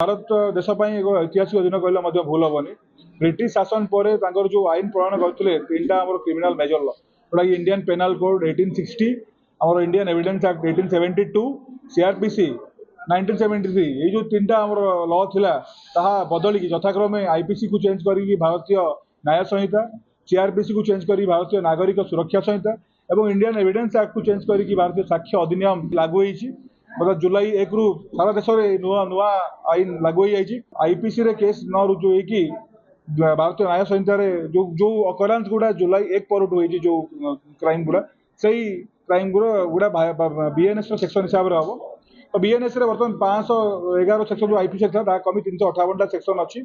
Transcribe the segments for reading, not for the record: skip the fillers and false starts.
भारत देश एक ऐतिहासिक दिन कहले भूल हेनी ब्रिटिश शासन पर जो आईन प्रणयन करते तीन टा क्रिमिनाल मेजर लॉ जोटा कि इंडियन पेनाल कोड 1860 आम इंडियन एविडेंस एक्ट 1872 सीआरपीसी 1973 ये जो तीन टा लॉ थिला ताहा बदलिकी यथाक्रमे आईपीसी को चेंज करी भारतीय न्याय संहिता सीआरपीसी को चेंज करी भारतीय नागरिक सुरक्षा संहिता और इंडियन एविडेंस एक्ट को चेंज करी भारतीय साक्ष्य अधिनियम लागू होती मतलब जुलाई 1 रु सारा देश में नुआ नुआ आईन लागू हो जाए आईपीसी रे केस न रुजु होगी भारतीय न्याय संहिता जो जो अकरेन्स गुड़ा जुलाई 1 पर हुई जो क्राइम गुड़ा से क्राइम गुड़ा बीएनएस सेक्शन हिसाब से हम तो बीएनएस बर्तमान 511 सेक्शन जो आईपीसी था कमी 358 सेक्शन अच्छी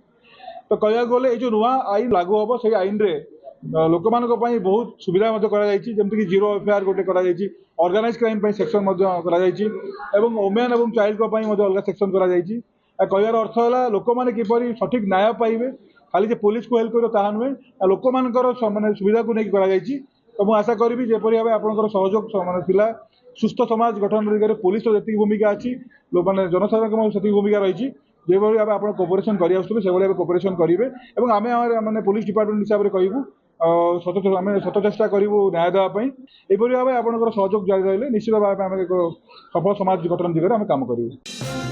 तो कहया गले ये जो नुआ आईन लागू हम से आईन रे लोक मान बहुत सुविधा जमीक जीरो एफआईआर गोटे ऑर्गेनाइज क्राइम सेक्शन एवं वुमेन और चाइल्ड अलग सेक्शन कहर अर्थ है लोक मैंने किपर सठिक न्याय पाइबे खाली पुलिस को हेल्प कर नुहे लोक मान सुविधा को लेकिन तो मुझे आशा करी जपरी भाव आप सहयोग माना सुस्थ समाज गठन दिगरे पुलिस जी भूमिका अच्छी मैंने जनसाधारण से भूमिका रही जो भाव आप कोपरेसन कर कोपरेसन करेंगे और आम मैंने पुलिस डिपार्टमेंट हिसाब से कहूँ आम शत चेष्टा करूँ न्याय देवाई यहपरी भाव आप सहयोग जारी रही निश्चित भाव में एक सफल समाज गठन दिगरे आम कम करूँ।